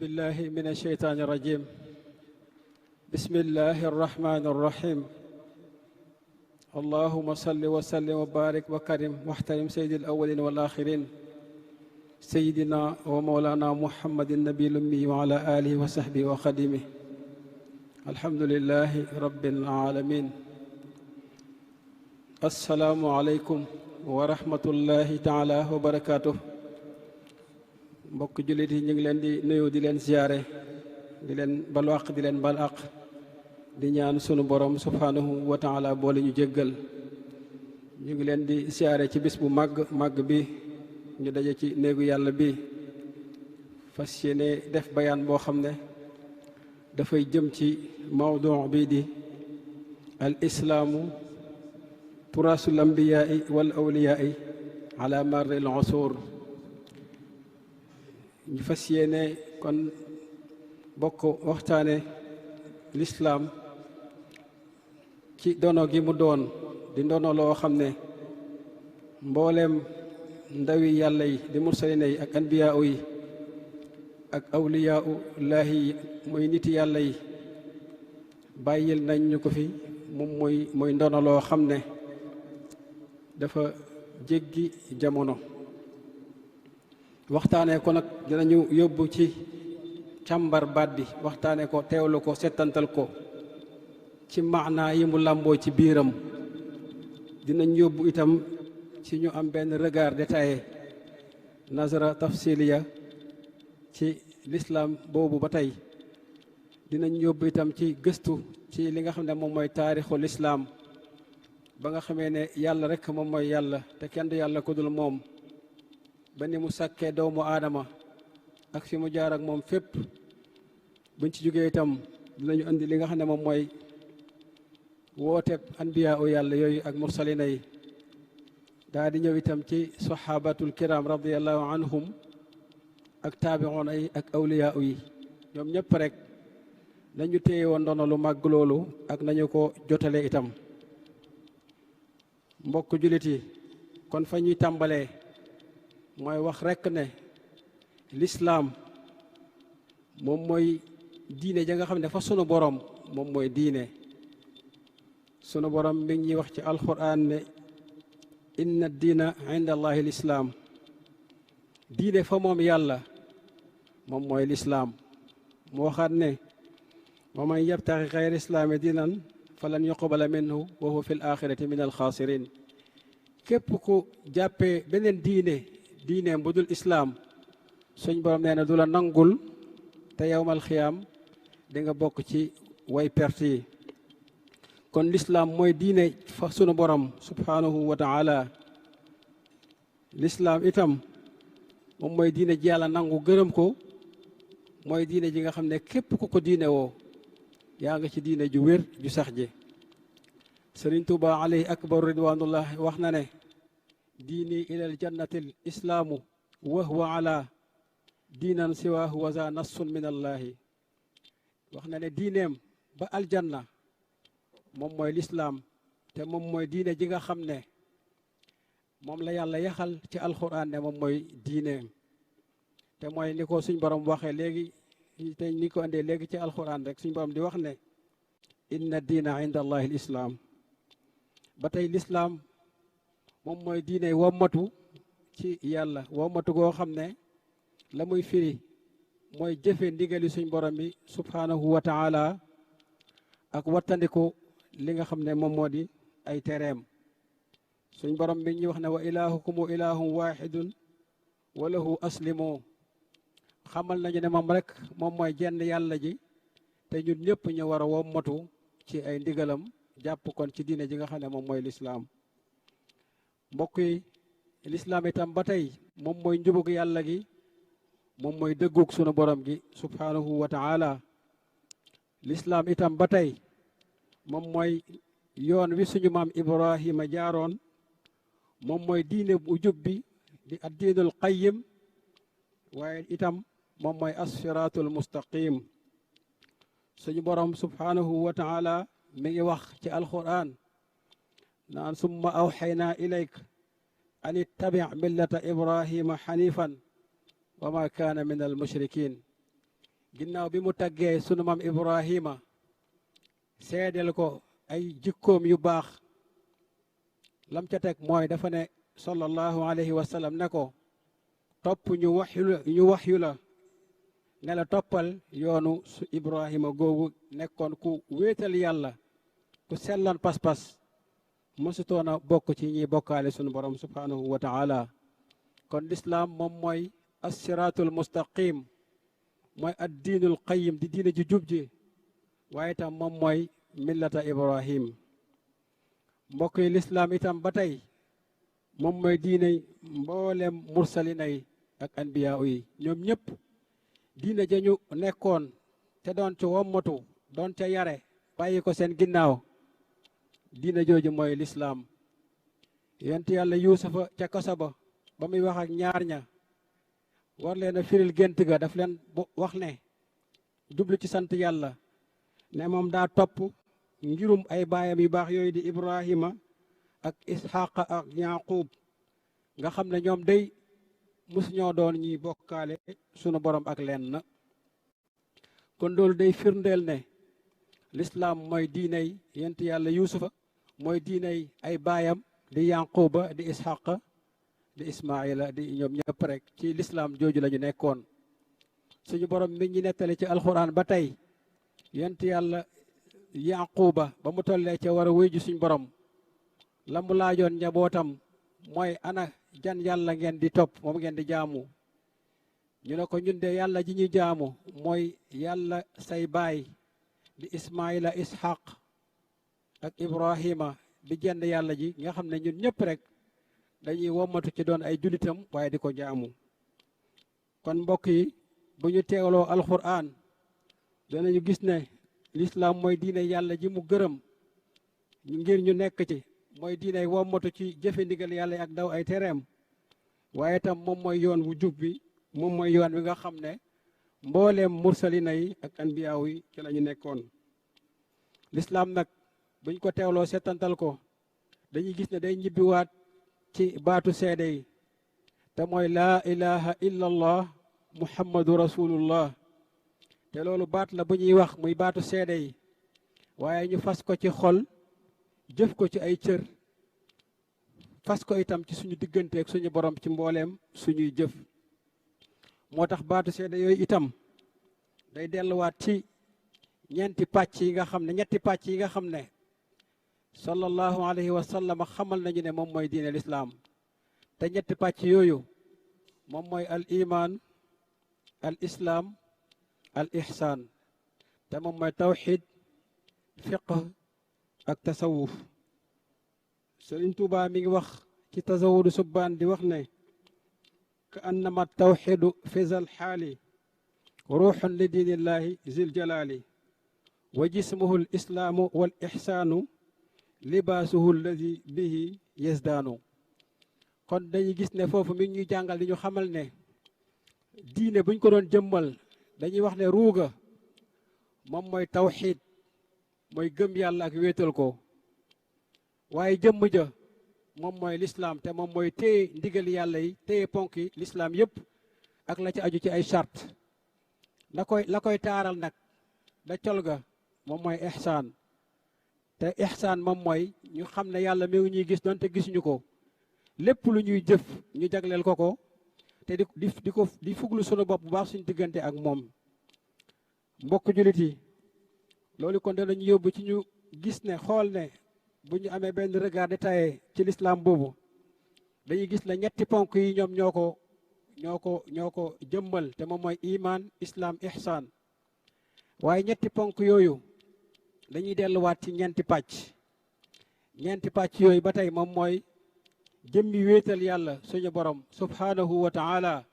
بالله من الشيطان الرجيم بسم الله الرحمن الرحيم اللهم صل وسلم وبارك وكرم واحترم سيد الأولين والآخرين سيدنا ومولانا محمد النبي الأمي وعلى آله وصحبه وخدمه الحمد لله رب العالمين السلام عليكم ورحمة الله تعالى وبركاته mbokk jullit yi ñu ngi leen di nuyu di leen ziyaare di leen balu àq di leen bal àq di ñaan sunu borom subhanahu wa taala boole ñu jéggal ñu ngi leen di ziyaare ci bis bu màgg bi ñu daje ci néegu yàlla bi fas yéene def bayaan boo xam ne dafay jëm ci mawdu bi di al islaamu turaasul ambiyaai wal awliyaai ala marri al usur ñu fas yéene kon bokk waxtaane lislaam ci dono gi mu doon di ndono loo xam ne mbooleem ndawi yàlla yi di mursalina yi ak anbiyaa yi ak awliyaa laahi yi muy niti yàlla yi bàyyil nañ ñu ko fi moom mooy ndono loo xam ne dafa jéggi jamono waxtaanee ko nag dinañu yóbbu ci càmbar baat bi waxtaanee ko teewlu ko settantal ko ci maanaa yi mu làmboo ci biiram dinañ yóbbu itam ci ñu am benn regard détaillé nazara tafsiliya ci l'islam boobu ba tey dinañ yóbbu itam ci gëstu ci li nga xam ne moom mooy taarixu l'islam ba nga xamee ne yàlla rek moom mooy yàlla te kenn du yàlla ko dul moom ba ni mu sàkkee doomu aadama ak fi mu jaar ak moom fépp buñ ci jógee itam dinañu indi li nga xam ne moom mooy wooteeb anbiyaa u yàlla yooyu ak mursalina yi daa di ñëw itam ci sahabatul kiram radiallahu anhum ak taabiroona yi ak awliyaa yi ñoom ñëpp rek nañu téye woon ndono lu màgg loolu ak nañu ko jotale itam mbokk jullit yi kon fa ñuy tàmbalee mooy wax rekk ne lislaam moom mooy diine ja nga xam ne fa sunu borom moom mooy diine sunu borom mi ngi ñuy wax ci alquran ne inna diina inda allahi lislaam diine fa moom yàlla moom mooy lislaam mu waxaat ne wa man yabtaxi xayra islaami diinan falan yuqbala minhu wa huwa fi l axirati min alxaasirin képp ku jàppee beneen diineem bu dul islaam suñ borom nee na du la nangul te yowmal xiyaam di nga bokk ci way perte yi kon lislaam mooy diine fa sunu borom subhanahu wa taala lislaam itam moom mooy diine ji yàlla nangu gërëm ko mooy diine ji nga xam ne képp ku ko diine woo yaa nga ci diine ju wér ju sax ji Sëriñ Tuuba alayhi akbar ridwanullah wax na ne diini ilal jannatil islaamu wa huwa ala diinan siwaahu wa za nassun min allahi wax na ne diineem ba aljanna moom mooy lislaam te moom mooy diine ji nga xam ne moom la yàlla yaxal ci alquran ne moom mooy diineem te mooy ni ko suñ borom waxee léegi te ni ko andee léegi ci alquran rek suñ borom di wax ne inna diina inda allahi l islaam ba tey lislaam moom mooy diine wommatu ci yàlla wommatu goo xam ne la muy firi mooy jëfe ndigali suñ borom bi subhanahu wa taala ak wattandiku li nga xam ne moom moo di ay tereem suñ borom bi ñuy wax ne wa ilahukum ilahum wahidun wa lahu aslimu xamal nañu ne moom rek moom mooy jenn yàlla ji te ñun ñëpp ñu war a wommatu ci ay ndigalam jàpp kon ci diine ji nga xam ne moom mooy lislaam mbokk yi lislaam itam ba tey moom mooy njubug yàlla gi moom mooy dëggug sunu borom gi subhanahu wa taala lislaam itam ba tey moom mooy yoon wi suñu maam ibrahima jaaroon moom mooy diine bu jub bi di addiinul qayyim waaye itam moom mooy assiraatul mustaqim suñu borom subhanahu wa taala mi ngi wax ci alquran naan summa awxaynaa ilayk an ittabi' millata ibrahima xanifan wa ma kaana min al mushrikin ginnaaw bi mu taggee sunu maam Ibrahima seedeel ko ay jikkoom yu baax lam ca teg mooy dafa ne sallallahu alayhi wa sallam ne ko topp ñu waxyu la ne la toppal yoonu su Ibrahima googu nekkoon ku wéetal yàlla ku sellan pas-pas mësutoon a bokk ci ñiy bokkaale sunu borom subhanahu wa taala kon lislaam moom mooy assiraatul mustaqim mooy ad diinul qayim di diine ji jub ji waaye itam moom mooy millata Ibrahim mbokk yi lislaam itam ba tey moom mooy diine mboolem mursalina yi ak anbiya yi ñoom ñëpp diine ja ñu nekkoon te doon ca wommatu doon ca yare bàyyi ko seen ginnaaw diine jooju mooy lislaam yonent yàlla yuusufa ca kaso ba muy wax ak ñaar ña war leen a firil gént ga daf leen wax ne jublu ci sant yàlla ne moom daa topp ngirum ay baayam yu baax yooyu di Ibrahima ak Isxaqa ak Yaqub nga xam ne ñoom day musuñoo doon ñuy bokkaale sunu borom ak leen na kon loolu day firndeel ne lislaam mooy diiney yent yàlla yuusufa mooy diiney ay baayam di Yaquba di Isxaqa di Ismaila di ñoom ñëpp rek ci lislaam jooju la ñu nekkoon suñu borom mi ñi nettali ci alxuraan ba tey yent yàlla Yaquba ba mu tollee ca war a wuy ji suñ borom la mu laajoon njabootam mooy ana jan yàlla ngeen di topp moom ngeen di jaamu ñu ne ko ñun de yàlla ji ñuy jaamu mooy yàlla say baay di Ismaila Ishaq ak Ibrahima di jend yàlla ji nga xam ne ñun ñëpp rek dañuy wommatu ci doon ay julitam waaye di ko jaamu kon mbokk yi bu ñu teewloo alquran danañu gis ne lislaam mooy diine yàlla ji mu gërëm ngir ñu nekk ci mooy diine wommatu ci jëfe ndigal yàlla ak daw ay tereem waaye tam moom mooy yoon wu jub bi moom mooy yoon wi nga xam ne mbooleem mursalina yi ak anbiyaaw yi ci la ñu nekkoon lislaam nag buñ ko teewloo seetantal ko dañuy gis ne day ñibbiwaat ci baatu seede yi te mooy laa ilaha illa allah muhammadu rasulullah te loolu baat la bu ñuy wax muy baatu seede yi waaye ñu fas ko ci xol jëf ko ci ay cër fas ko itam ci suñu digganteeg suñu borom ci mbooleem suñuy jëf moo tax baatu seede yooyu itam day delluwaat ci ñetti pàcc yi nga xam ne sallallahu alayhi wa sallam xamal nañu ne moom mooy diine lislaam te ñetti pàcc yooyu moom mooy al iman al islaam al ihsaan te moom mooy tawxid fiqh ak tasawuf Sëriñ Tuubaa mi ngi wax ci tasawudu subbaan di wax ne ka annama tawxidu fisal xaali ruuxun li diinillahi zil jalaali wa jismuhu l islaamu wal ihsaanu libaasuhu alladi bihi yasdaanu kon dañuy gis ne foofu mi ñuy jàngal di ñu xamal ne diine buñ ko doon jëmmal dañuy wax ne ruuga moom mooy tawxiid mooy gëm yàlla ak wéetal ko waaye jëmm ja moom mooy lislaam te moom mooy téye ndigal yàlla yi téye ponki lislaam yëpp ak la ci aju ci ay charte la koy taaral nag da col ga moom mooy ihsaan te ihsaan moom mooy ñu xam ne yàlla mi ngi ñuy gis doonte gisuñu ko lépp lu ñuy jëf ñu jagleel ko te di fuglu sunu bopp bu baax suñu diggante ak moom mbokk jullit yi loolu kon danañu yóbbu ci ñu gis ne xool ne bu ñu amee benn regard détaillé ci l'islam boobu dañuy gis ne ñetti ponk yi ñoom ñoo ko jëmmal te moom mooy iman islam ihsaan waaye ñetti ponk yooyu dañuy delluwaat ci ñeenti pàcc yooyu ba tey moom mooy jëmmi wéetal yàlla suñu borom subhanahu wa taala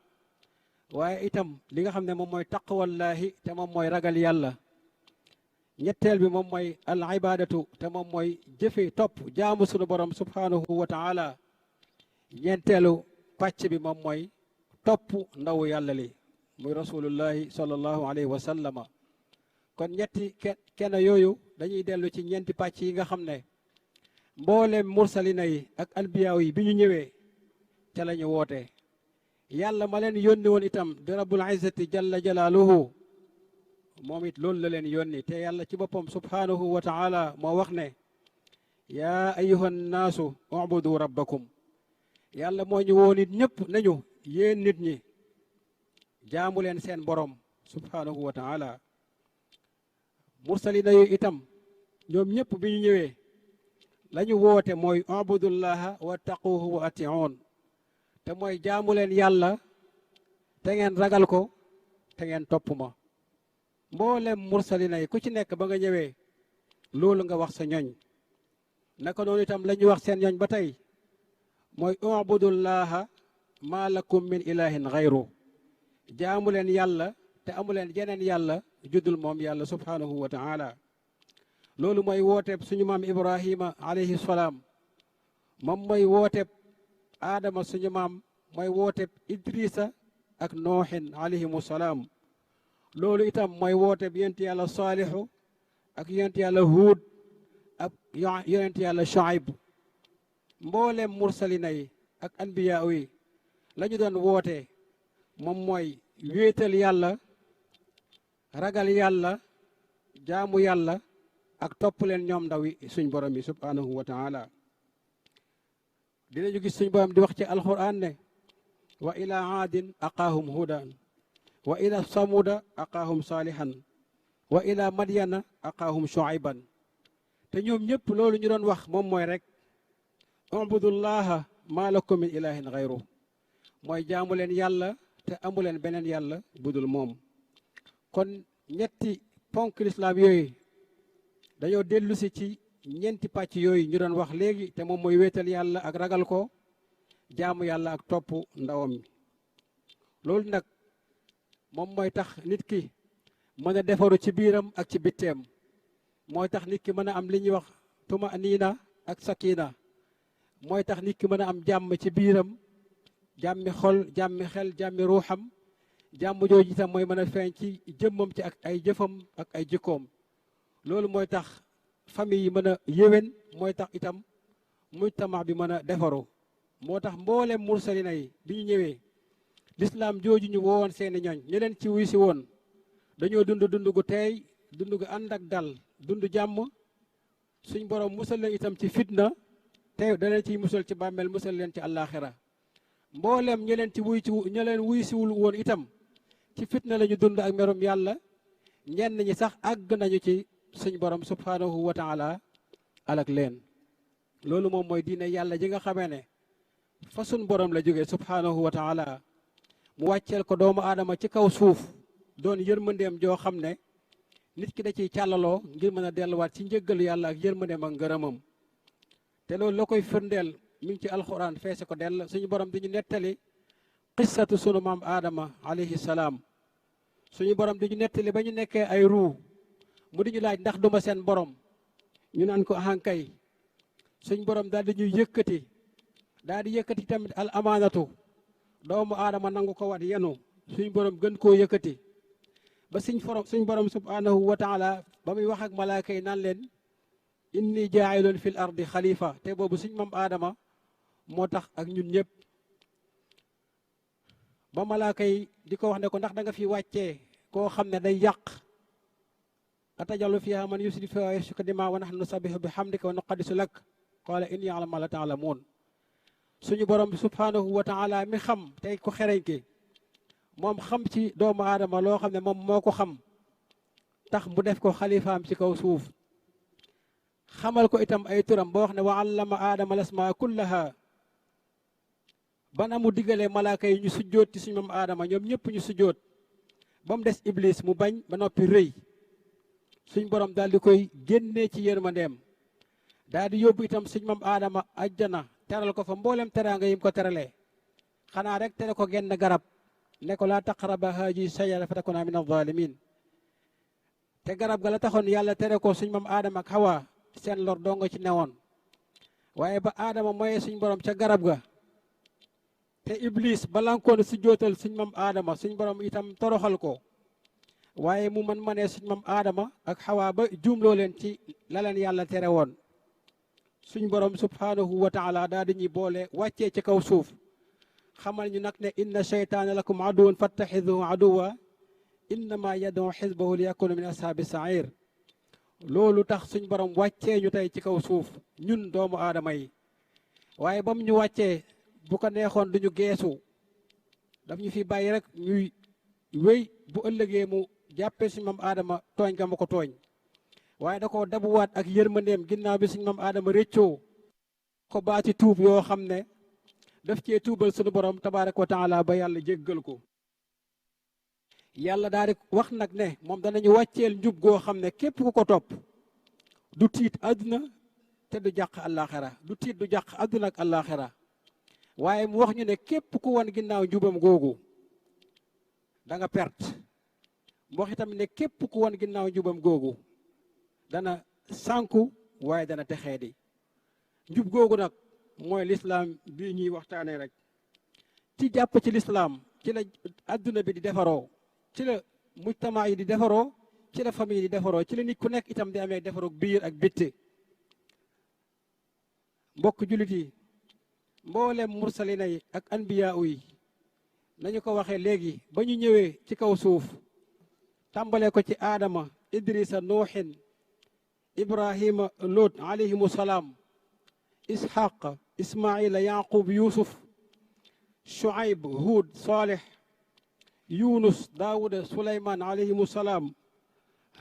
waaye itam li nga xam ne moom mooy taqwallahi te moom mooy ragal yàlla ñetteel bi moom mooy al ibadatu te moom mooy jëfe topp jaamu suñu borom subhanahu wa taala ñeenteelu pàcc bi moom mooy topp ndaw yàlla li muy rasulullahi sallallahu alayhi wa sallama kon ñetti kenn yooyu dañuy dellu ci ñeenti pàcc yi nga xam ne mboolem mursalina yi ak anbiyaaw yi bi ñu ñëwee ca la ñu woote yàlla ma leen yónni woon itam di rabbul izzati jalla jalaaluhu moom it loolu la leen yónni te yàlla ci boppam subhanahu wa taala moo wax ne yaa ayuha nnaasu ubudu rabbakum yàlla moo ñu woo nit ñëpp nañu yéen nit ñi jaamu leen seen borom subhanahu wa taala mursalina yooyu itam ñoom ñëpp bi ñu ñëwee la ñu woote mooy ubudullaha wa taquhu wa atiun te mooy jaamu leen yàlla te ngeen ragal ko te ngeen topp ma mboolem mursalina yi ku ci nekk ba nga ñëwee loolu nga wax sa ñoñ naka noonu itam la ñu wax seen ñoñ ba tey mooy ubudullaha ma lakum min ilahin xayru jaamu leen yàlla te amu leen jeneen yàlla juddul moom yàlla subhanahu wa taala loolu mooy wooteeb suñu maam ibrahima alayhi salaam moom mooy wooteeb aadama suñu maam mooy wooteeb idrisa ak nooxin alayhimu salaam loolu itam mooy wooteeb yonent yàlla saalihu ak yonent yàlla huud ak yonent yàlla shuayb mboolem mursalina yi ak anbiya yi la ñu doon woote moom mooy wéetal yàlla ragal yàlla jaamu yàlla ak topp leen ñoom ndaw yi suñ borom yi subhanahu wa taala dinañu gis suñ borom di wax ci alquran ne wa ila aadin aqaahum hudan wa ila samuda aqaahum salihan wa ila madyana aqaahum shuayban te ñoom ñëpp loolu ñu doon wax moom mooy rek ubudullaha ma lakum min ilahin xayru mooy jaamu leen yàlla te amu leen beneen yàlla budul moom kon ñetti ponk lislaam yooyu dañoo dellu si ci ñeenti pàcc yooyu ñu doon wax léegi te moom mooy wéetal yàlla ak ragal ko jaamu yàlla ak topp ndawam loolu nag moom mooy tax nit ki mën a defaru ci biiram ak ci bitteem mooy tax nit ki mën a am li ñuy wax tuma niina ak sakina mooy tax nit ki mën a am jàmm ci biiram jàmmi xol jàmmi xel jàmmi ruuxam jàmm jooju itam mooy mën a feeñ ci jëmmam ci ak ay jëfam ak ay jikkoom loolu mooy tax famille yi mën a yéwén mooy tax itam mujtama bi mën a defaru moo tax mboolem mursalina yi bi ñu ñëwee lislaam jooju ñu woowoon seeni ñooñ ñu leen ci wuy si woon dañoo dund gu teey dund gu ànd ak dal dund jàmm suñ borom musal leen itam ci fitna te da leen ciy musal ci bàmmeel musal leen ci àllaaxira mboolem ñi leen wuy siwul woon itam ci fitna la ñu dund ak merum yàlla ñenn ñi sax àgg nañu ci suñ borom subhanahu wa taala alak leen loolu moom mooy diine yàlla ji nga xamee ne fa suñ borom la jógee subhanahu wa taala mu wàcceel ko doomu aadama ci kaw suuf doon yërmandeem joo xam ne nit ki da ciy càllaloo ngir mën a delluwaat ci njëggalu yàlla ak yërmandeem ak ngërëmam te loolu la koy firndeel mi ngi ci alxuraan feese ko dell suñu borom di ñu nettali qissatu sunu maam aadama alayhi salaam suñu borom di ñu nettali ba ñu nekkee ay ruu mu di ñu laaj ndax duma seen borom ñu naan ko ahankay suñ borom daal di ñuy yëkkati daal di yëkkati tamit al amaanatu doomu aadama nangu ko wat yenu suñ borom gën koo yëkkati ba suñ borom subhanahu wa taala ba muy wax ak malaaka yi naan leen inni jaa'ilun fil ardi xalifa te boobu suñ mam aadama moo tax ak ñun ñëpp ba malaaka yi di ko wax ne ko ndax da nga fi wàccee koo xam ne day yàq atajalu fiha man yufsidu fiha wa yasfiku dima wa nahnu nusabbihu bihamdika wa nuqaddisu lak qala inni a'lamu ma la ta'lamun suñu borom subhanahu wa taala mi xam tey ko xereñ ki moom xam ci doomu aadama loo xam ne moom moo ko xam tax mu def ko xalifaam ci kaw suuf xamal ko itam ay turam ba wax ne wa allama aadama lasmaa kullaha bana mu diggalee malaaka yi ñu sujjóot ci suñu maam aadama ñoom ñëpp ñu sujjóot ba mu des iblis mu bañ ba noppi rëy suñ borom daal di koy génnee ci yërmandeem daal di yóbbu itam suñu maam aadama ajjana teral ko fa mboolem teraanga yim ko teralee xanaa rek tere ko genn garab ne ko laa taqraba haaji sajara fa takuna min az-zalimin te garab ga la taxoon yàlla tere ko suñ maam aadama ak hawa seen lor doo nga ci newoon waaye ba aadama mooy suñ borom ca garab ga te iblis balankoon si jootal suñ maam aadama suñ borom itam toroxal ko waaye mu man manee suñ maam aadama ak hawa ba juumloo leen ci la leen yàlla tere woon suñ borom subhanahu wa taala daal di ñuy boole wàccee ci kaw suuf xamal ñu nag ne inna sheytaana lakum aduwan fattaxiduhu aduwa innama yad'u xisbahu li yakunu min ashaabi sair loolu tax suñ borom wàccee ñu tey ci kaw suuf ñun doomu aadama yi waaye bam ñu wàccee bu ko neexoon duñu geesu daf ñu fi bàyyi rek ñuy wéy bu ëllëgee mu jàppee suñ mam aadama tooñ ga ma ko tooñ waaye da ko dabuwaat ak yërmandeem ginnaaw bi suñ mam aadama réccoo ko baati tuub yoo xam ne daf cee tuubal suñu borom tabaaraka wa taala ba yàlla jéggal ko yàlla daal di wax nag ne moom danañu wàcceel njub goo xam ne képp ku ko topp du tiit àdduna te du jàq àllaaxira du tiit du jàq àdduna ak àllaaxira waaye mu wax ñu ne képp ku wan ginnaaw njubam googu da nga perte mu wax itam ne képp ku wan ginnaaw njubam googu dana sànku waaye dana texee di njub googu nag mooy lislaam bii ñuy waxtaanee rek ci jàpp ci lislaam ci la àdduna bi di defaroo ci la mujtamaa yi di defaroo ci la famille di defaroo ci la nit ku nekk itam di amee defaroo biir ak bitti mbokk jullit yi mboolem mursalina yi ak anbiyaa yi nañu ko waxee léegi ba ñu ñëwee ci kaw suuf tàmbalee ko ci aadama idrisa nuuhin ibrahima lot alayhimu salaam ishaq ismaila yaqub yusuf shuaib hud salih yunus daawuda suleyman alayhimu salaam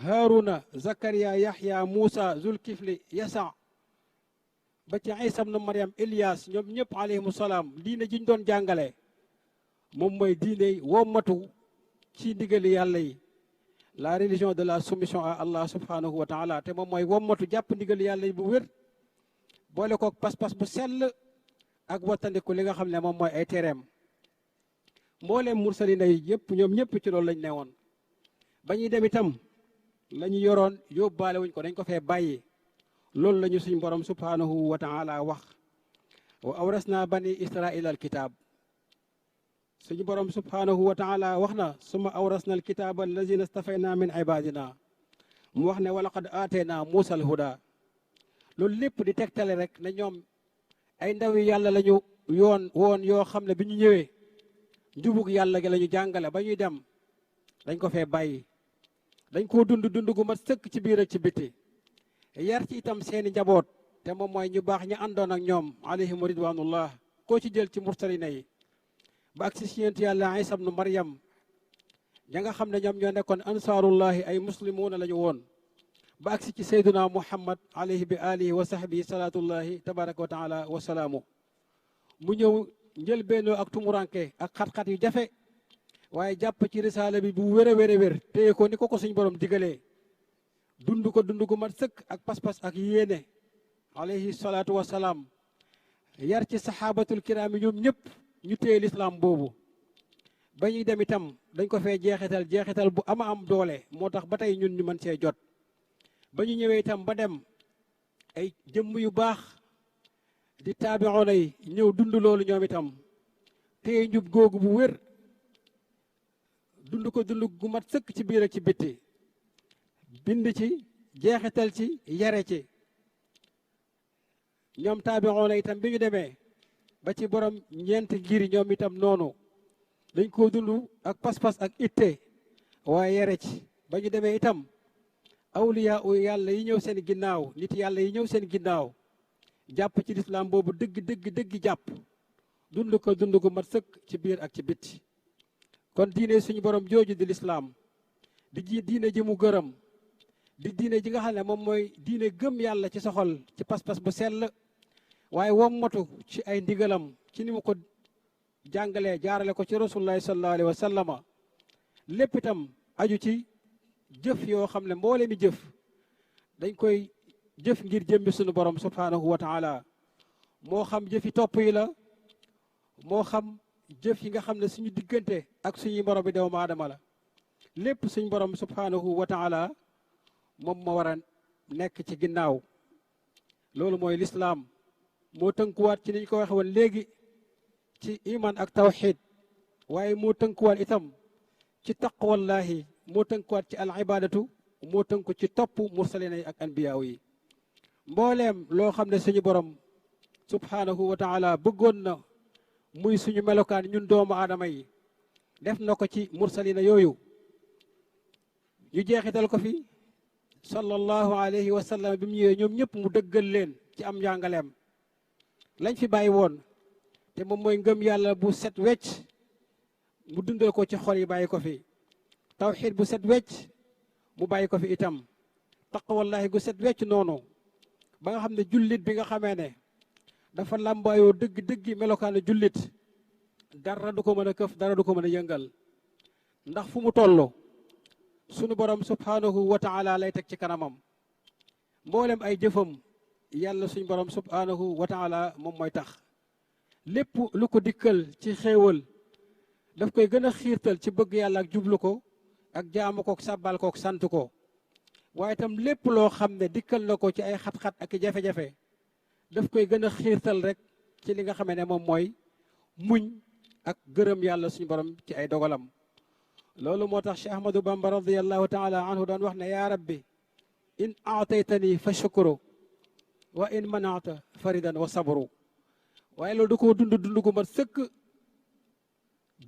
haruna zakariya yahya muusa zulkifli yasa ba ci isa ibnu maryam ilyas ñoom ñëpp alayhimu salaam diine jiñ doon jàngale moom mooy diine wommatu ci ndigali yàlla yi la religion de la soumission à Allah subhanahu wa taala te moom mooy wommatu jàpp ndigali yàlla yi bu wér boole kook pas-pas bu sell ak wattandiku li nga xam ne moom mooy ay tereem mbooleem mursalina yi yëpp ñoom ñëpp ci loolu lañ ne woon ba ñuy dem itam la ñu yoroon yóbbaale wuñ ko dañ ko fee bàyyi loolu la ñu suñ borom subhanahu wa taala wax wa awrasna bani israila alkitab suñu borom subhanahu wa taala wax na suma awrasna alkitaba allazina stafayna min ibadina mu wax ne walaqad aatayna muusa alhuda loolu lépp di tegtale rek ne ñoom ay ndawi yàlla lañu woon yoo xam ne bi ñu ñëwee njubug yàlla gi la ñu jàngale ba ñuy dem dañ ko fee bàyyi dañ koo dund gu mat sëkk ci biir ak ci biti yar ci itam seeni njaboot te moom mooy ñu baax ñi àndoon ak ñoom alayhim ridwanullah koo ci jël ci mursalina yi ba ak si yonent yàlla isa ibnu maryam ña nga xam ne ñoom ñoo nekkoon ansaarullahi ay muslimuuna la ñu woon ba agsi ci sayduna muhammad alayhi bi alihi wa sahbihi salatullahi tabaraka wa taala wa salaamu mu ñëw njëlbeenoo ak tumuranke ak xat-xat yu jafe waaye jàpp ci risaala bi bu wér a wér a wér téye ko ni ko suñ borom digalee dund gu mat sëkk ak pas-pas ak yéene alayhi salaatu wa salaam yar ci saxaabatul kiraam yi ñoom ñëpp ñu téye lislaam boobu ba ñuy dem itam dañ ko fee jeexital bu ama am doole moo tax ba tey ñun ñu mën see jot ba ñu ñëwee itam ba dem ay jëmm yu baax di taabiroona yi ñëw dund loolu ñoom itam téye njub googu bu wér dund gu mat sëkk ci biir ak ci bitti bind ci jeexital ci yare ci ñoom taabiroona itam bi ñu demee ba ci borom ñeent ngir ñoom itam noonu dañ koo dund ak pas-pas ak itte waaye yare ci ba ñu demee itam awliya u yàlla yi ñëw seen ginnaaw nit yàlla yi ñëw seen ginnaaw jàpp ci lislaam boobu dëgg jàpp dund gu mat sëkk ci biir ak ci bitti kon diine suñu borom jooju di lislaam di diine ji mu gërëm di diine ji nga xam ne moom mooy diine gëm yàlla ci soxol ci pas-pas bu sell waaye wommatu ci ay ndigalam ci ni mu ko jàngalee jaarale ko ci rasulullahi sallallahu alayhi wa sallama lépp itam aju ci jëf yoo xam ne mboole mi jëf dañ koy jëf ngir jëmbi suñu borom subhanahu wa taala moo xam jëfi topp yi la moo xam jëf yi nga xam ne suñu diggante ak suñuy borom bi doomu aadama la lépp suñu borom subhanahu wa taala moom moo war a nekk ci ginnaaw loolu mooy lislaam moo tënkuwaat ci niñ ko waxe woon léegi ci iman ak tawxid waaye moo tënkuwaat itam ci taqwallahi moo tënkuwaat ci al ibadatu moo tënku ci topp mursalina yi ak anbiyaaw yi mbooleem loo xam ne suñu borom subhanahu wa taala bëggoon na muy suñu melokaan ñun doomu aadama yi def na ko ci mursalina yooyu ñu jeexital ko fi sallallahu alayhi wa sallam bi mu ñëwee ñoom ñëpp mu dëggal leen ci am njàngaleem lañ fi bàyyi woon te moom mooy ngëm yàlla bu set wecc mu dundal ko ci xol yi bàyyi ko fi tawxiid bu set wecc mu bàyyi ko fi itam taqwallahi gu set wecc noonu ba nga xam ne jullit bi nga xamee ne dafa làmbaayoo dëgg-dëggi melokaanu jullit dara du ko mën a këf dara du ko mën a yëngal ndax fu mu toll sunu borom subhanahu wa taala lay teg ci kanamam mboolem ay jëfam yàlla suñ borom subhanahu wa taala moom mooy tax lépp lu ko dikkal ci xéewal daf koy gën a xiirtal ci bëgg yàlla ak jublu ko ak jaamu ko sàbbal ko sant ko waaye itam lépp loo xam ne dikkal na ko ci ay xat-xat ak i jafe-jafe daf koy gën a xiirtal rek ci li nga xamee ne moom mooy muñ ak gërëm yàlla suñu borom ci ay dogalam loolu moo tax Cheikh Ahmadou Bamba radiallahu taala anhu doon wax ne yaa rabbi in aataytani fa shukru wa in manaata faridan wa sabru waaye loolu da koo dund gu mat sëkk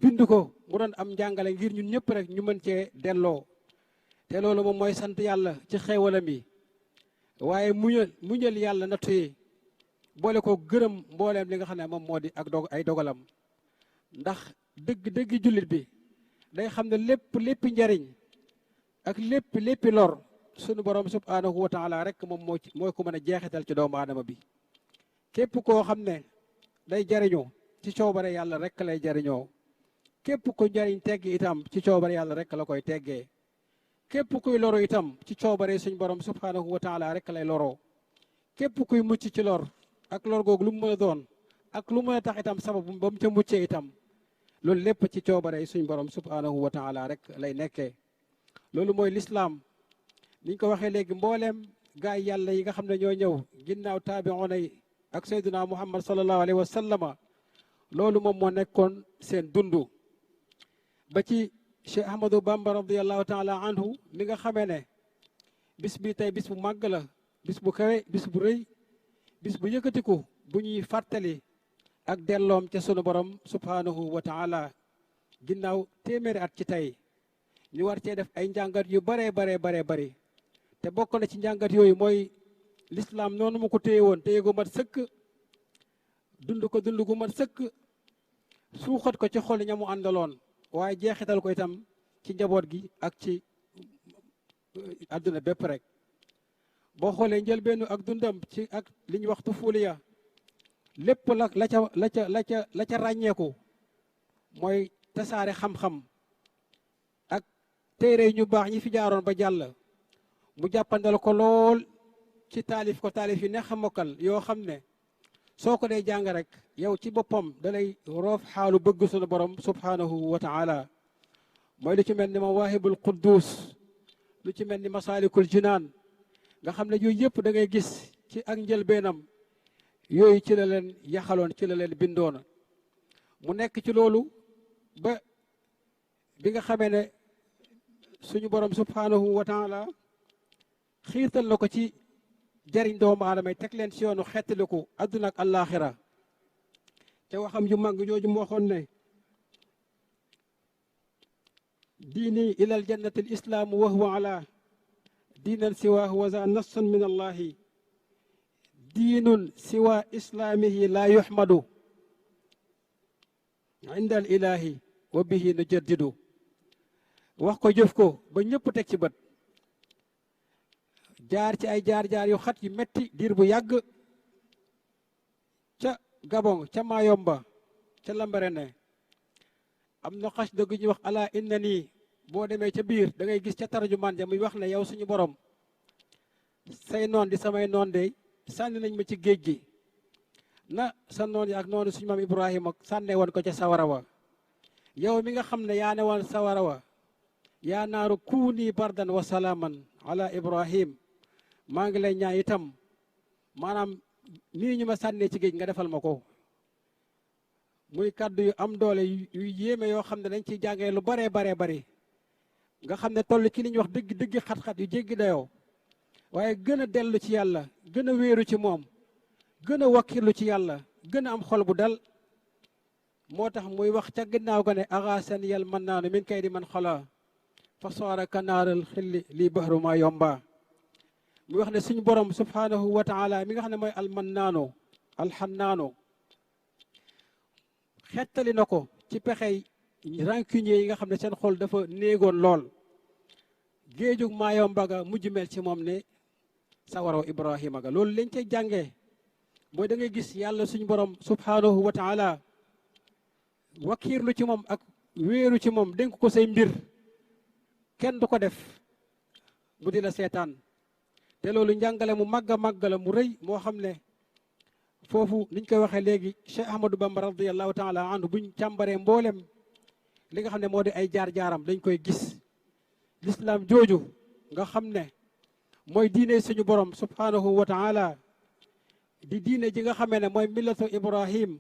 bind ko mu doon am njàngale ngir ñun ñëpp rek ñu mën cee delloo te loolu moom mooy sant yàlla ci xéewalam yi waaye muñal yàlla nattu yi boole ko gërëm mbooleem li nga xam ne moom moo di ak ay dogalam ndax dëgg jullit bi day xam ne léppi njariñ ak léppi lor sunu borom subhanahu wa taala rek moom mooy ko mën a jeexital ci doomu aadama bi képp koo xam ne day jariñoo ci coobare yàlla rek lay jariñoo képp ku njariñ teggi itam ci coobare yàlla rek la koy teggee képp kuy loru itam ci coobare suñ borom subhanahu wa taala rek lay loroo képp kuy mucc ci lor ak lor googu lu mu mën a doon ak lu mën a tax itam sababu ba mu ca muccee itam loolu lépp ci coobare suñ borom subhanahu wa taala rek lay nekkee loolu mooy lislaam niñ ko waxee léegi mbooleem gaay yàlla yi nga xam ne ñoo ñëw ginnaaw taabi'oona yi ak sayduna muhammad sallallahu alayhi wa sallama loolu moom moo nekkoon seen dundu ba ci Cheikh Ahmadou Bamba radiallahu taala anhu mi nga xamee ne bis bi tey bis bu màgg la bis bu kawe bis bu rëy bis bu yëkkatiku bu ñuy fàttali ak delloom ca sunu borom subhanahu wa taala ginnaaw téeméeri at ci tey ñu war cee def ay njàngat yu baree bari te bokk na ci njàngat yooyu mooy lislaam noonu mu ko téye woon téye gu mat sëkk dund gu mat sëkk suuxat ko ci xol ñamu àndaloon waaye jeexital ko itam ci njaboot gi ak ci àdduna bépp rek boo xoolee njëlbeenu ak dundam ci ak li ñu wax tufuliya lépp la ca ràññeeku mooy tasaare xam-xam ak téere ñu baax ñi fi jaaroon ba jàll mu jàppandal ko lool ci taalif yi neex a mokkal yoo xam ne soo ko dee jàng rek yow ci boppam dalay roof xaalu bëgg sunu borom subhanahu wa taala mooy lu ci mel ni mawaahibul quddus lu ci mel ni masaalikul jinaan nga xam ne yooyu yëpp da ngay gis ci ak njëlbeenam yooyu ci la leen yaxaloon ci la leen bindoona mu nekk ci loolu ba bi nga xamee ne suñu borom subhanahu wa taala xiirtal na ko ci jariñ doomu aadama yi teg leen ci yoonu xettaliku adduna ak àllaaxira te waxam ju mag jooju moo waxoon ne diini ilal jannati l islaamu wa huwa ala diinan siwaahu wa za nassun min allahi diinun siwa islaamihi laa yuxmadu inda al ilahi wa bihi nujaddidu wax ko jëf ko ba ñëpp teg ci bët jaar ci ay jaar yu xat yu metti diir bu yàgg ca Gabon ca Mayomba ca Lambaréné am na xas dëgg ñuy wax ala inna nii boo demee ca biir da ngay gis ca tarjumaan ja muy wax ne yow suñu borom say noon di samay noon de sànni nañ ma ci géej gi na sa noon yi ak noonu suñu maam Ibrahima sànnee woon ko ca sawara wa yow mi nga xam ne yaa ne woon sawara wa yaa naaru kuuni bardan wa salaaman ala Ibrahim maa ngi lay ñaan itam maanaam nii ñu ma sànnee ci géej nga defal ma ko muy kàddu yu am doole yu yéeme yoo xam ne dañ ciy jàngee lu baree bari nga xam ne toll ci li ñuy wax dëgg xat-xat yu jéggi dayoo waaye gën a dellu ci yàlla gën a wéeru ci moom gën a wakkirlu ci yàlla gën a am xol bu dal moo tax muy wax ca ginnaaw ga ne agaasani yal mannaanu min kaydi man xala fa soora kanaaral xilli lii bahru ma yomba mu wax ne suñu borom subhanahu wa taala mi nga xam ne mooy almannaano alxannaano xettali na ko ci pexey rancunier yi nga xam ne seen xol dafa néegoon lool géejug maa yomba ga mujj mel ci moom ne sawaraw Ibrahima ga loolu lañ cay jàngee mooy da ngay gis yàlla suñu borom subhanahu wa taala wakiirlu ci moom ak wéeru ci moom dénk ko say mbir kenn du ko def mu di la seetaan te loolu njàngale mu màgg a màgg la mu rëy moo xam ne foofu niñ koy waxee léegi Cheikh Ahmadou Bamba radiallahu taala anhu buñ càmbaree mboolem li nga xam ne moo di ay jaar-jaaram dañ koy gis l'islam jooju nga xam ne mooy diine suñu borom subhanahu wa taala di diine ji nga xamee ne mooy millatu Ibrahim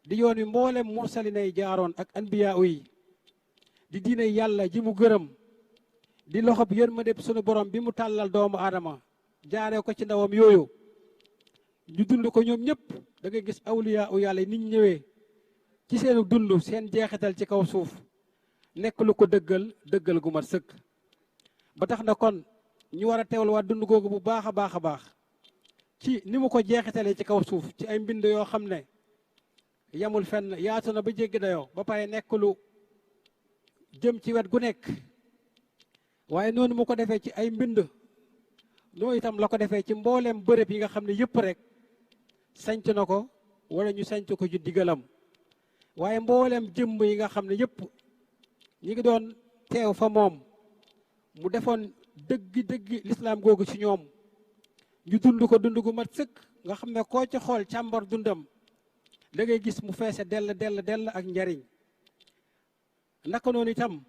di yoon wi mboolem mursalina yi jaaroon ak anbiya yi di diine yàlla ji mu gërëm di loxob yërmande sunu borom bi mu tàllal doomu aadama jaaree ko ci ndawam yooyu ñu dund ko ñoom ñëpp da ngay gis awliya u yàlla nit ñëwee ci seenu dund seen jeexital ci kaw suuf nekk lu ko dëggal gu mat sëkk ba tax na kon ñu war a teewal waa dund googu bu baax a baax a baax ci ni mu ko jeexitalee ci kaw suuf ci ay mbind yoo xam ne yamul fenn yaatu na ba jéggi dayoo ba pare nekk lu jëm ci wet gu nekk waaye noonu mu ko defee ci ay mbind noonu itam la ko defee ci mbooleem bërëb yi nga xam ne yëpp rek sanc na ko wala ñu sanc ko ci digalam waaye mbooleem jëmm yi nga xam ne yëpp ñi ngi doon teew fa moom mu defoon dëggi lislaam googu ci ñoom ñu dund ko dund gu mat sëkk nga xam ne koo ci xool càmbar dundam da ngay gis mu feese dell ak njariñ naka noonu itam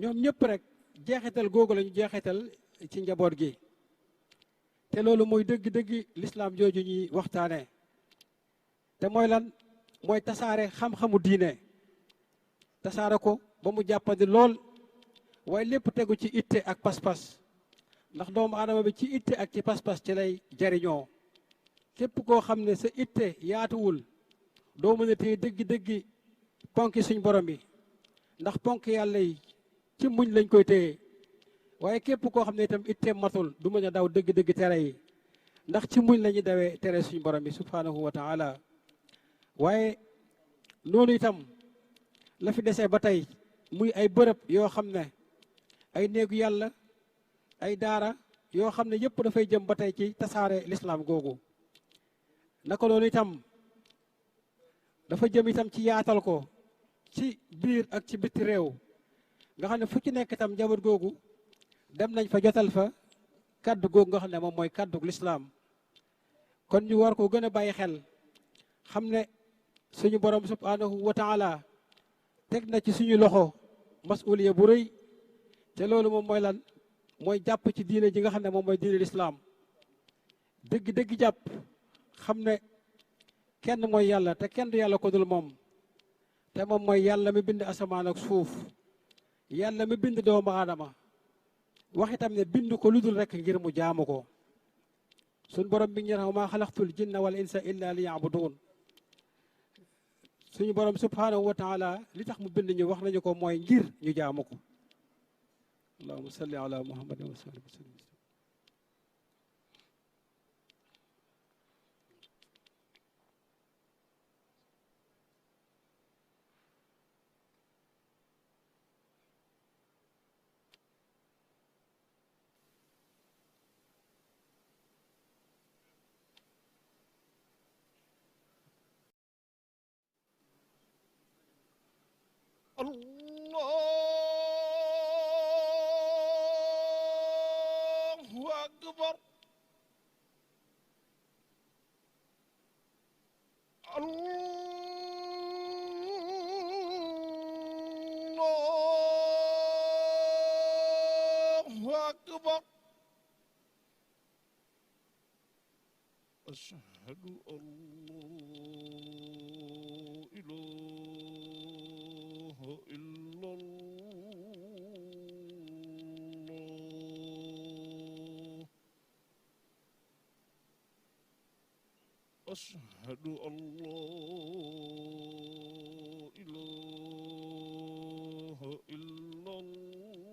ñoom ñëpp rek jeexital googu lañu jeexital ci njaboot gi te loolu mooy dëgg lislaam jooju ñuy waxtaane te mooy lan mooy tasaare xam-xamu diine tasaare ko ba mu jàppandi lool waaye lépp tegu ci itte ak pas-pas ndax doomu aadama bi ci itte ak ci pas-pas ci lay jariñoo képp koo xam ne sa itte yaatuwul doo mën a téye dëggi ponki suñ borom bi ndax ponk yàlla yi ci muñ lañ koy téye waaye képp koo xam ne itam itte matul du mën a daw dëgg tere yi ndax ci muñ la ñuy dawee tere suñ borom bi subhanahu wa taala waaye noonu itam la fi desee ba tey muy ay bërëb yoo xam ne ay néegu yàlla ay daara yoo xam ne yëpp dafay jëm ba tey ci tasaare lislaam googu naka noonu itam dafa jëm itam ci yaatal ko ci biir ak ci biti réew nga xam ne fu ci nekk itam njaboot googu dem nañ fa jotal fa kaddu googu nga xam ne moom mooy kaddu lislaam kon ñu war ko gën a bàyyi xel xam ne suñu borom subhanahu wa taala teg na ci suñu loxo masuliya bu rëy te loolu moom mooy lan mooy jàpp ci diine ji nga xam ne moom mooy diine lislaam dëgg jàpp xam ne kenn mooy yàlla te kenn du yàlla ko dul moom te moom mooy yàlla mi bind asamaan ak suuf yàlla mi bind doomu aadama wax itam ne bind ko lu dul rek ngir mu jaamu ko suñ borom bi ñu ne maa xalaqtul jinna wal insa illa li yabudun suñu borom subhanahu wa taala li tax mu bind ñu wax nañu ko mooy ngir ñu jaamu ko allahumma salli ala muhammadin wa sallim Allahu akbar Allahu akbar ashhadu an la ilaha illa Allah ashhadu an la ilaha illa Allah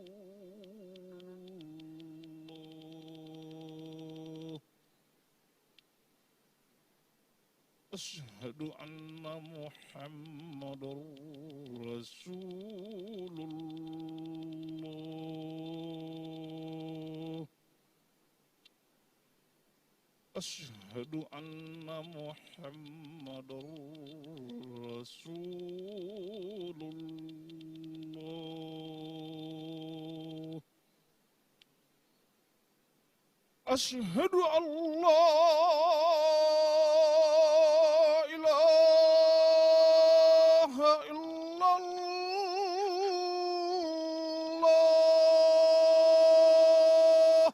أشهد أن محمد رسول الله أشهد أن محمد رسول الله أشهد أن لا إله إلا الله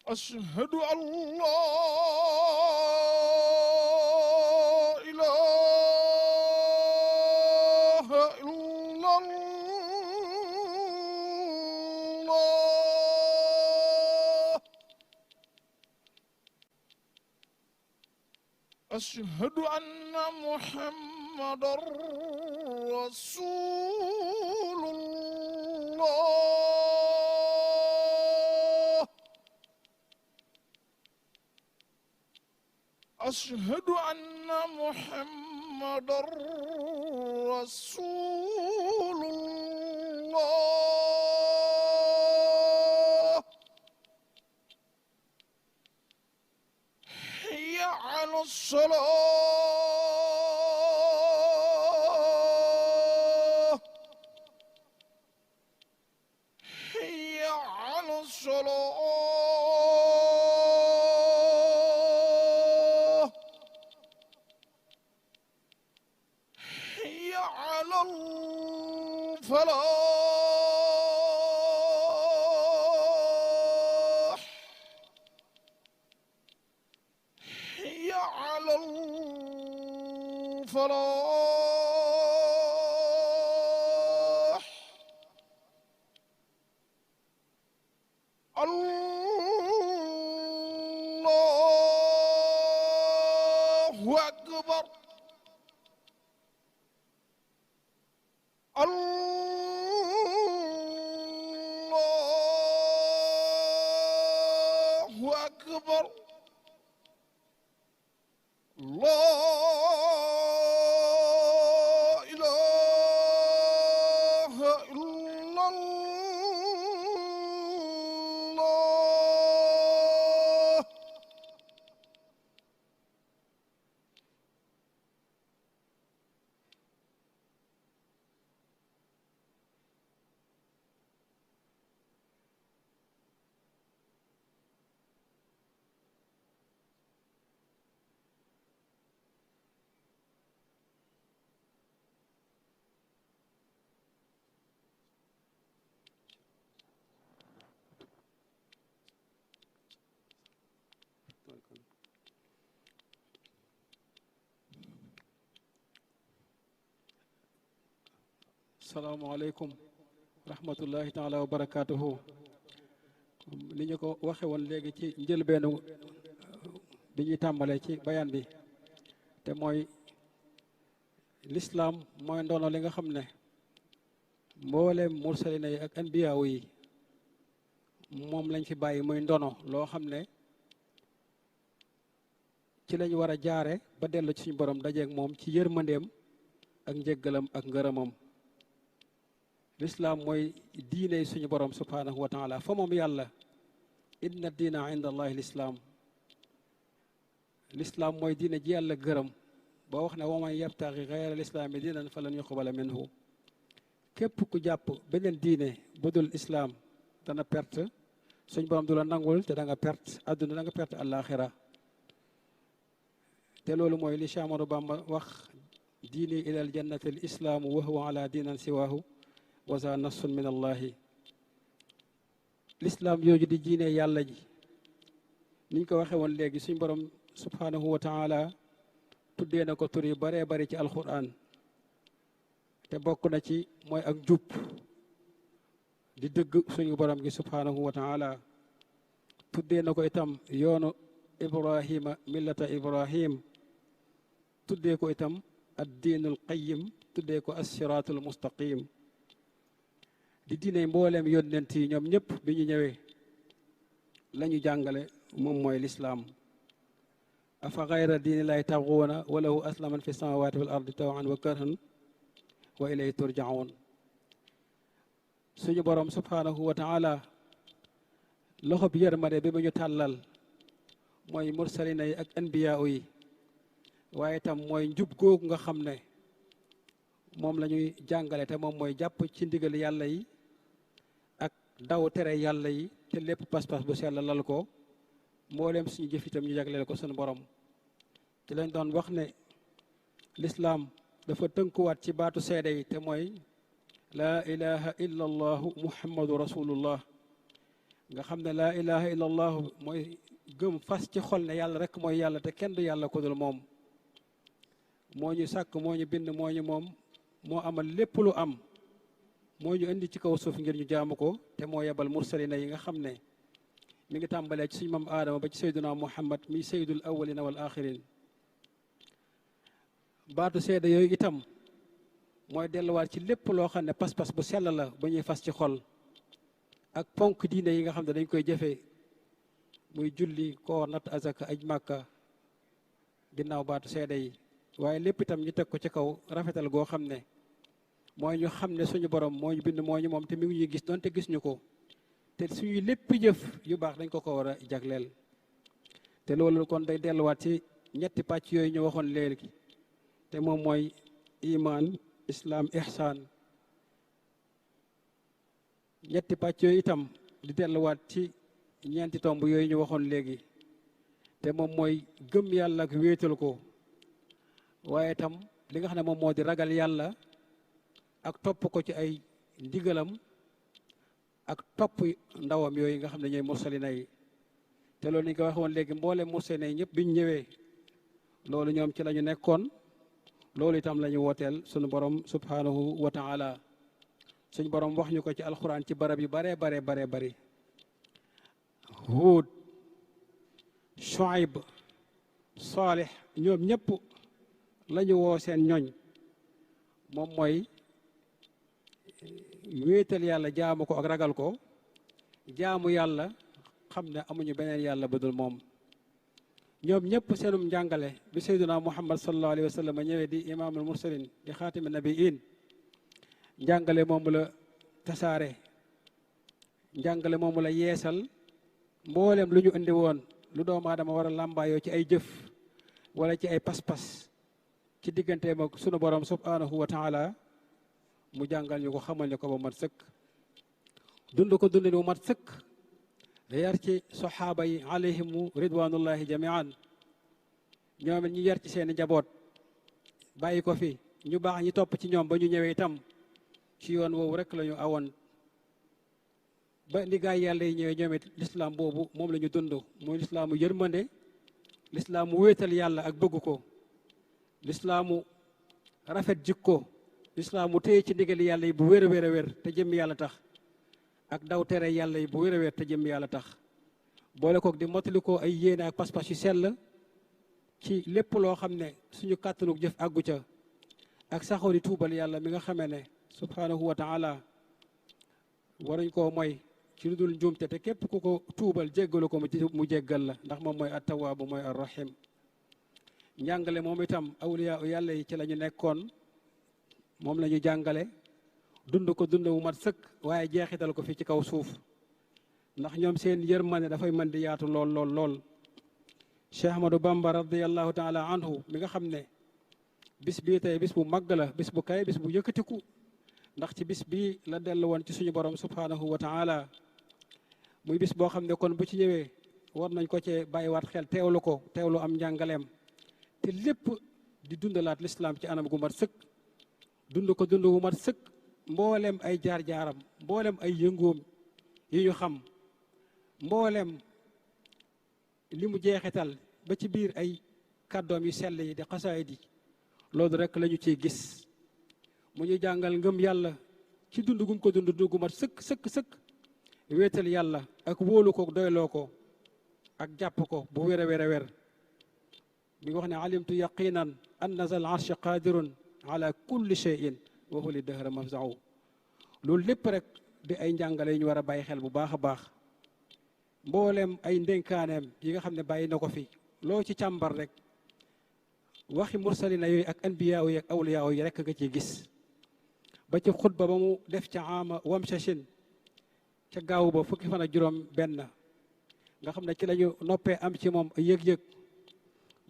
أشهد أن لا إله إلا الله أشهد أن محمد رسول الله أشهد أن محمد رسول الله حي على الصلاة حي على الصلاة حي على الفلاح حي على الفلاح الله أكبر الله أكبر لا إله إلا الله salaamaaleykum rahmatullahi taala wa barakaatuhu li ñu ko waxe woon léegi ci njëlbeenu bi ñuy tàmbalee ci bayaan bi te mooy lislaam mooy ndono li nga xam ne mbooleem mursalina yi ak anbiyaaw yi moom lañ fi bàyyi muy ndono loo xam ne ci lañ war a jaare ba dellu ci suñu borom dajeeg moom ci yërmandeem ak njëggalam ak ngërëmam lislaam mooy diine suñu borom subhanahu wa taala fa moom yàlla inna diina inda allahi lislaam lislaam mooy diine ji yàlla gërëm ba wax ne wa man yabtaxi gayra lislaami diinan falan yuqbala minhu képp ku jàpp beneen diine bu dul islaam dana perte suñ borom du la nangul te da nga perte àdduna da nga perte àllaaxira te loolu mooy li Cheikh Ahmadou Bamba wax diini ilal jannati al islaamu wa huwa ala diinan siwaahu wa za nassun min allahi lislaam yooju di diine yàlla ji niñ ko waxee woon léegi suñ borom subhanahu wa taala tuddee na ko tur yu baree bari ci alquran te bokk na ci mooy ak jub di dëgg suñu borom gi subhanahu wa taala tuddee na ko itam yoonu ibrahima millata ibrahim tuddee ko itam ad diinul qayyim tuddee ko as-siraatul mustaqim di diine mbooleem yónnent yi ñoom ñëpp bi ñu ñëwee la ñu jàngale moom mooy lislaam afa gayra diini laahi tabguuna wa lahu aslaman fi samawati wal ardi tawan wa karhan wa ilayhi turjaun suñu borom subhanahu wa taala loxo bi yërmande bi mu ñu tàllal mooy mursalina yi ak anbiyaa yi waaye itam mooy njub googu nga xam ne moom la ñuy jàngale te moom mooy jàpp ci ndigal yàlla yi ak daw tere yàlla yi te lépp pas-pas bu sell lal ko mboolem suñu jëf itam ñu jagleel ko suñu borom ci lañ doon wax ne lislaam dafa tënkuwaat ci baatu seede yi te mooy laa ilaha illa allahu muhammadu rasulullah nga xam ne laa ilaha illa allahu mooy gëm fas ci xol ne yàlla rek mooy yàlla te kenn du yàlla ko dul moom moo ñu sàkk moo ñu bind moo ñu moom moo amal lépp lu am moo ñu indi ci kaw suuf ngir ñu jaamu ko te moo yebal mursalina yi nga xam ne mi ngi tàmbalee ci suñu maam aadama ba ci sayduna muhammad mi saydul awalina wal axirin baatu seede yooyu itam mooy delluwaat ci lépp loo xam ne pas-pas bu sell la bu ñuy fas ci xol ak ponk diine yi nga xam ne dañ koy jëfee muy julli koor natt azaka aj màkka ginnaaw baatu seede yi waaye lépp itam ñu teg ko ci kaw rafetal goo xam ne mooy ñu xam ne suñu borom moo ñu bind moo ñu moom te mi ngi ñuy gis doonte gis ñu ko te suñuy lépp jëf yu baax dañ ko war a jagleel te loolu kon day delluwaat ci ñetti pàcc yooyu ñu waxoon léegi te moom mooy iman islaam ihsaan ñetti pàcc yooyu itam di delluwaat ci ñeenti tomb yooyu ñu waxoon léegi te moom mooy gëm yàlla ak wéetal ko waaye itam li nga xam ne moom moo di ragal yàlla ak topp ko ci ay ndigalam ak topp ndawam yooyu nga xam ne ñooy mursalina yi te loolu ni ko waxoon léegi mboole mursalina yi ñëpp biñ ñëwee loolu ñoom ci la ñu nekkoon loolu itam la ñu wooteel suñu borom subhanahu wa taala suñu borom wax ñu ko ci alxuraan ci barab yu bare bari Huud Shuayb Saalix ñoom ñëpp la ñu woo seen ñoñ moom mooy wéetal yàlla jaamu ko ak ragal ko jaamu yàlla xam ne amuñu beneen yàlla budul moom ñoom ñëpp seenum njàngale bi sayyiduna muhammad sallallahu alayhi wa sallam ñëwee di imaamul mursalin di xaatimi nabiin njàngale moomu la tasaare njàngale moomu la yeesal mboolem lu ñu indi woon lu doomu aadama war a làmbaayoo ci ay jëf wala ci ay pas-pas ci digganteem ak sunu borom subhanahu wa taala mu jàngal ñu ko xamal ñu ko ba mat sëkk dund ko dundin bu mat sëkk yar ci saxaaba yi alayhimu ridwanullahi jamian ñoom it ñu yar ci seeni njaboot bàyyi ko fi ñu baax ñi topp ci ñoom ba ñu ñëwee itam ci yoon woowu rek la ñu awoon ba ni gaay yàlla yi ñëwee ñoom it lislaam boobu moom la ñu dund mooy lislaamu yërmande lislaamu wéetal yàlla ak bëgg ko lislaamu rafet jikko lislaamu téye ci ndigali yàlla yi bu wér a wér a wér te jëm yàlla tax ak daw tere yàlla yi bu wér a wér te jëm yàlla tax boole koog di mottali ko ay yéene ak pas-pas yu sell ci lépp loo xam ne suñu kàttanug jëf àggu ca ak saxoo di tuubal yàlla mi nga xamee ne subhanahu wa taala waruñ koo mooy ci lu dul njuumte te képp ku ko tuubal jéggalu ko mu jéggal la ndax moom mooy attawaabu mooy arrahim njàngale moom itam awliyaa yàlla yi ci la ñu nekkoon moom la ñu jàngale dund ko dund bu mat sëkk waaye jeexital ko fii ci kaw suuf ndax ñoom seen yërmande dafay mën di yaatu lool Cheikh Ahmadou Bamba radiallahu taala anhu mi nga xam ne bis bii tey bis bu màgg la bis bu kay bis bu yëkkatiku ndax ci bis bii la dellu woon ci suñu borom subhanahu wa taala muy bis boo xam ne kon bu ci ñëwee war nañ ko cee bàyyiwaat xel teewlu am njàngaleem te lépp di dundalaat lislaam ci anam gu mat sëkk dund ko dund gu mat sëkk mboolem ay jaar-jaaram mboolem ay yëngoom yi ñu xam mboolem li mu jeexital ba ci biir ay kàddoom yu sell yi di xasaayid yi loolu rek la ñu ciy gis mu ñu jàngal ngëm yàlla ci dund gum ko dund gu mat sëkk wéetal yàlla ak wóolu ko doyloo ko ak jàpp ko bu wér a wér mi ngi wax ne alimtu yaqinan anna zal arsh qadirun ala kulli shay'in wa huwa li dahra mafza'u loolu lépp rek di ay njàngale yu ñu war a bàyyi xel bu baax a baax mboolem ay ndénkaaneem yi nga xam ne bàyyi na ko fi loo ci càmbar rek waxi mursalina yooyu ak anbiyaa yi ak awliyaa yi rek nga ciy gis ba ci xutba ba mu def ca ama wamsachin ca gaaw ba fukki fan ak juróom benn nga xam ne ci lañu noppee am ci moom yëg-yëg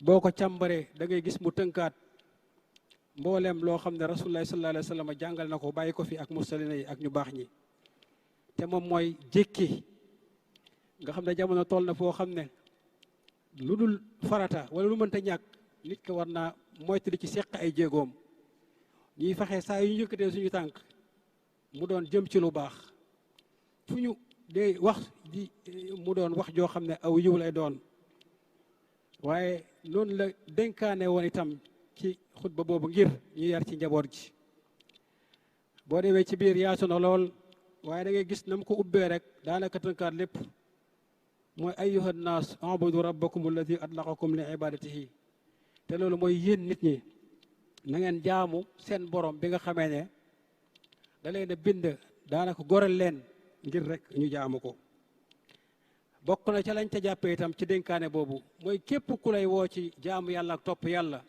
boo ko càmbaree da ngay gis mu tënkaat mboolem loo xam ne rasulullah sallallahu alayhi wa sallam jàngal na ko bàyyi ko fi ak mursalina yi ak ñu baax ñi te moom mooy jékki nga xam ne jamono toll na foo xam ne lu dul farata wala lu mënta ñàkk nit ko war naa moytu di ci seq ay jéegoom ñuy fexe saa yu ñu yëkkatee suñu tànk mu doon jëm ci lu baax fu ñu dee wax di mu doon wax joo xam ne aw yiw lay doon waaye noonu la dénkaane woon itam ci xutba boobu ngir ñu yar ci njaboot ji boo demee ci biir yaatu na lool waaye da ngay gis na mu ko ubbee rek daanaka tënkaat lépp mooy ayyuha nnaas ubudu rabbakum alladi atlaqakum li ibadatihi te loolu mooy yéen nit ñi na ngeen jaamu seen borom bi nga xamee ne da leen a bind daanaka goreel leen ngir rek ñu jaamu ko bokk na ca lañ ca jàppee itam ci dénkaane boobu mooy képp ku lay woo ci jaamu yàlla ak topp yàlla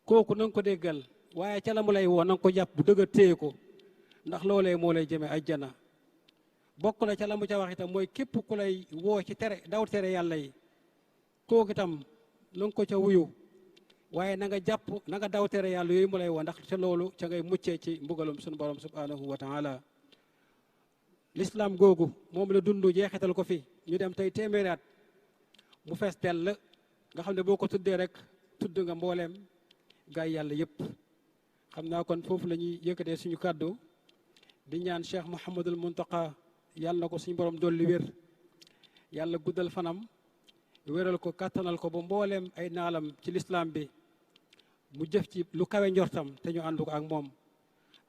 kooku na nga ko déggal waaye ca la mu lay woo na nga ko jàpp bu dëgg téye ko ndax loolee moo lay jëmee ajjana bokk na ca la mu ca wax itam mooy képp ku lay woo ci tere daw tere yàlla yi kooku itam na nga ko ca wuyu waaye na nga jàpp na nga daw tere yàlla yooyu mu lay woo ndax ca loolu ca ngay muccee ci mbugalum suñu borom subhanahu wa taala l'islam googu moom la dund jeexital ko fi ñu dem tey téeméeri at mu fees dell nga xam ne boo ko tuddee rek tudd nga mbooleem gaay yàlla yëpp xam naa kon foofu la ñuy yëkkatee suñu kàddu di ñaan Cheikh Mouhamadul Muntaqa yàlla na ko suñu borom dolli wér yàlla guddal fanam wéral ko kàttanal ko ba mbooleem ay naalam ci lislaam bi mu jëf ci lu kawe njortam te ñu ànd ko ak moom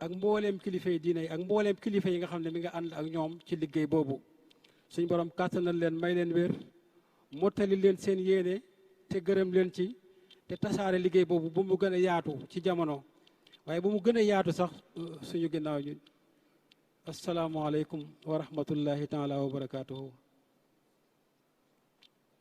ak mbooleem kilifa yi diine yi ak mbooleem kilifa yi nga xam ne mi nga ànd ak ñoom ci liggéey boobu suñu borom kàttanal leen may leen wér mottali leen seen yéene te gërëm leen ci te tasaare liggéey boobu bu mu gën a yaatu ci jamono waaye bu mu gën a yaatu sax suñu ginnaaw ñu asalaamaaleykum wa rahmatullahi taala wa barakaatuhu